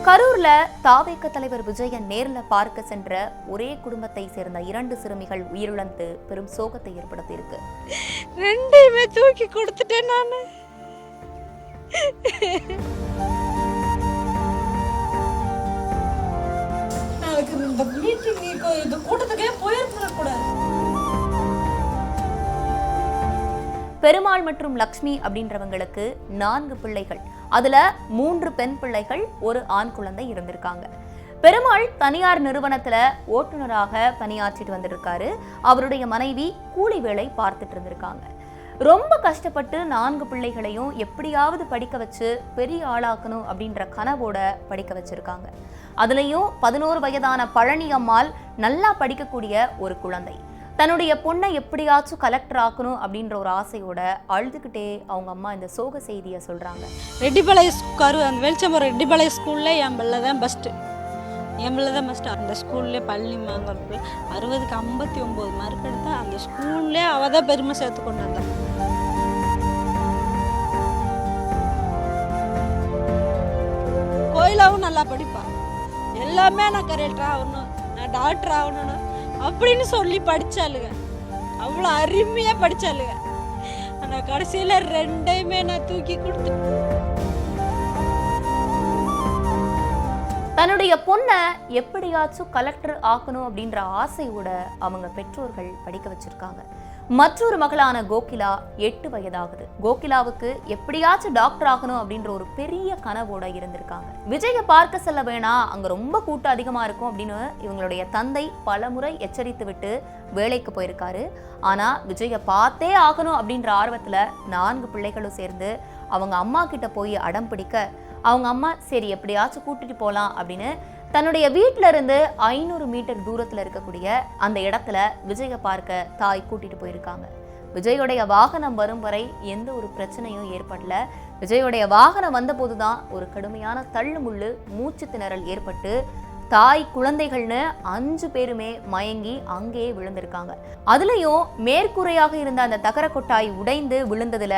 கரூர்ல தாவேக தலைவர் விஜயன் நேர்ல பார்க்க சென்ற ஒரே குடும்பத்தை சேர்ந்த 2 சிறுமிகள் உயிரிழந்து பெரும் சோகத்தை ஏற்படுத்தி இருக்கு. ரெண்டையுமே தூக்கி கொடுத்துட்டேன் நானு. இந்த மீட்டிங் இந்த கூட்டத்துக்கே போயிருக்கக்கூடாது. பெருமாள் மற்றும் லக்ஷ்மி அப்படின்றவங்களுக்கு 4 பிள்ளைகள், அதுல 3 பெண் பிள்ளைகள், ஒரு ஆண் குழந்தை இருந்திருக்காங்க. பெருமாள் தனியார் நிறுவனத்துல ஓட்டுநராக பணியாற்றிட்டு வந்திருக்காரு. அவருடைய மனைவி கூலி வேலை பார்த்துட்டு இருந்திருக்காங்க. ரொம்ப கஷ்டப்பட்டு 4 பிள்ளைகளையும் எப்படியாவது படிக்க வச்சு பெரிய ஆளாக்கணும் அப்படின்ற கனவோட படிக்க வச்சிருக்காங்க. அதுலயும் 11 வயதான பழனி அம்மாள் நல்லா படிக்கக்கூடிய ஒரு குழந்தை. தன்னுடைய பொண்ணை எப்படியாச்சும் கலெக்டர் ஆக்கணும் அப்படின்ற ஒரு ஆசையோட அழுதுகிட்டே அவங்க அம்மா இந்த சோக செய்தியை சொல்றாங்க. ரெட்டிபாளையம் அந்த வெளிச்சம்பரம் ரெட்டிபாளையம் ஸ்கூல்ல என் பிள்ளை தான் ஃபஸ்ட்டு. என் பிள்ளை தான் ஃபஸ்ட்டு. அந்த ஸ்கூல்லே பழனி மாங்கல் 60க்கு 59 மார்க் எடுத்தா அந்த ஸ்கூல்லே அவள் தான் பெருமை சேர்த்து கொண்டு வந்தான். கோயிலாவும் நல்லா படிப்பான். எல்லாமே நான் கரெக்டாக ஆகணும், நான் டாக்டர் ஆகணும்னு அப்படின்னு சொல்லி படிச்சாளுங்க. அவ்வளோ அருமையா படிச்சாளுங்க. ஆனால் கடைசியில் ரெண்டையுமே நான் தூக்கி கொடுத்து தன்னுடைய பொண்ணை எப்படியாச்சும் கலெக்டர் ஆக்கணும் அப்படின்ற ஆசையோட அவங்க பெற்றோர்கள் படிக்க வச்சிருக்காங்க. மற்றொரு மகளான கோகிலா 8 வயதாகுது. கோகிலாவுக்கு எப்படியாச்சும் டாக்டர் ஆகணும் அப்படின்ற ஒரு பெரிய கனவோட இருந்திருக்காங்க. விஜயை பார்க்க செல்ல வேணாம், அங்க ரொம்ப கூட்டம் அதிகமா இருக்கும் அப்படின்னு இவங்களுடைய தந்தை பலமுறை எச்சரித்து விட்டு வேலைக்கு போயிருக்காரு. ஆனா விஜயை பார்த்தே ஆகணும் அப்படின்ற ஆர்வத்துல 4 பிள்ளைகளும் சேர்ந்து அவங்க அம்மா கிட்ட போய் அடம் பிடிக்க அவங்க அம்மா சரி எப்படியாச்சும் கூட்டிட்டு போலாம் அப்படின்னு தன்னுடைய வீட்டில இருந்து 500 மீட்டர் தூரத்துல இருக்கக்கூடிய அந்த இடத்துல விஜயை பார்க்க தாய் கூட்டிட்டு போயிருக்காங்க. விஜயோடைய வாகனம் வரும் வரை எந்த ஒரு பிரச்சனையும் ஏற்படல. விஜயோடைய வாகனம் வந்த போதுதான் ஒரு கடுமையான தள்ளுமுள்ளு மூச்சு திணறல் ஏற்பட்டு தாய் குழந்தைகள்னு 5 பேருமே மயங்கி அங்கேயே விழுந்திருக்காங்க. அதுலயும் மேற்கூரையாக இருந்த அந்த தகர கொட்டாய் உடைந்து விழுந்ததுல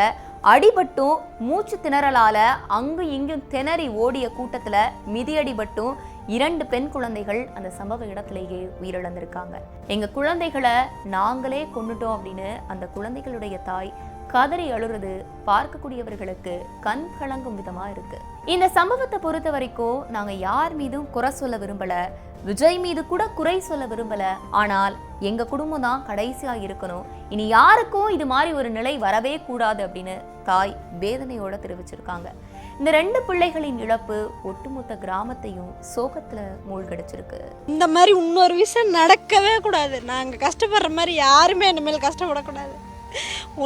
அடிபட்டும் மூச்சு திணறலால அங்கு இங்கும் திணறி ஓடிய கூட்டத்துல மிதியடிபட்டும் 2 பெண் குழந்தைகள் அந்த சம்பவ இடத்திலேயே உயிரிழந்திருக்காங்க. எங்க குழந்தைகளை நாங்களே கொன்னுட்டோம் அப்படின்னு அந்த குழந்தைகளுடைய தாய் கதறி அழுறது பார்க்கக்கூடியவர்களுக்கு கண் கலங்கும் விதமா இருக்கு. இந்த சம்பவத்தை பொறுத்த வரைக்கும் நாங்க யார் மீதும் குறை சொல்ல விரும்பல, விஜய் மீது கூட குறை சொல்ல விரும்பல. ஆனால் எங்க குடும்பம் தான் கடைசியா இருக்கணும், இனி யாருக்கும் இது மாதிரி ஒரு நிலை வரவே கூடாது அப்படின்னு தாய் வேதனையோட தெரிவிச்சிருக்காங்க. இந்த 2 பிள்ளைகளின் இழப்பு ஒட்டுமொத்த கிராமத்தையும் சோகத்துல மூழ்கடிச்சிருக்கு. இந்த மாதிரி இன்னொரு விஷயம் நடக்கவே கூடாது. நாங்க கஷ்டப்படுற மாதிரி யாருமே இனிமேல் கஷ்டப்படக்கூடாது.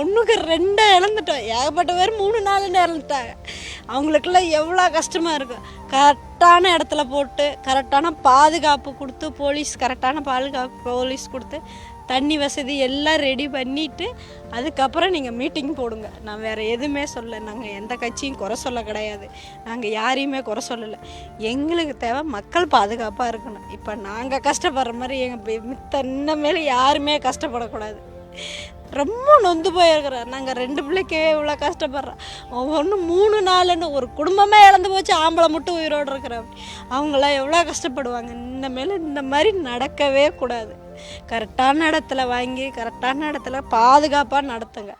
1க்கு 2 இழந்துட்டோம். ஏகப்பட்ட பேர் 3-4 இழந்துட்டாங்க. அவங்களுக்கெல்லாம் எவ்வளோ கஷ்டமாக இருக்கும். கரெக்டான இடத்துல போட்டு கரெக்டான பாதுகாப்பு கொடுத்து கரெக்டான போலீஸ் கொடுத்து தண்ணி வசதி எல்லாம் ரெடி பண்ணிவிட்டு அதுக்கப்புறம் நீங்கள் மீட்டிங் போடுங்க. நான் வேறு எதுவுமே சொல்ல, நாங்கள் எந்த கட்சியும் குறை சொல்ல கிடையாது, நாங்கள் யாரையுமே குறை சொல்லலை. எங்களுக்கு தேவை மக்கள் பாதுகாப்பாக இருக்கணும். இப்போ நாங்கள் கஷ்டப்படுற மாதிரி எங்கள் இன்னமேல யாருமே கஷ்டப்படக்கூடாது. ரொம்ப நொந்து போயிருக்கிறோம். நாங்கள் 2 பிள்ளைக்கே இவ்வளோ கஷ்டப்படுறோம். ஒவ்வொன்றும் 3-4 ஒரு குடும்பமே இழந்து போச்சு, ஆம்பளை மட்டும் உயிரோடு இருக்கிறோம். அவங்களாம் எவ்வளோ கஷ்டப்படுவாங்க. இனிமேல் இந்த மாதிரி நடக்கவே கூடாது. கரெக்டான இடத்துல வாங்கி கரெக்டான இடத்துல பாதுகாப்பாக நடத்துங்க.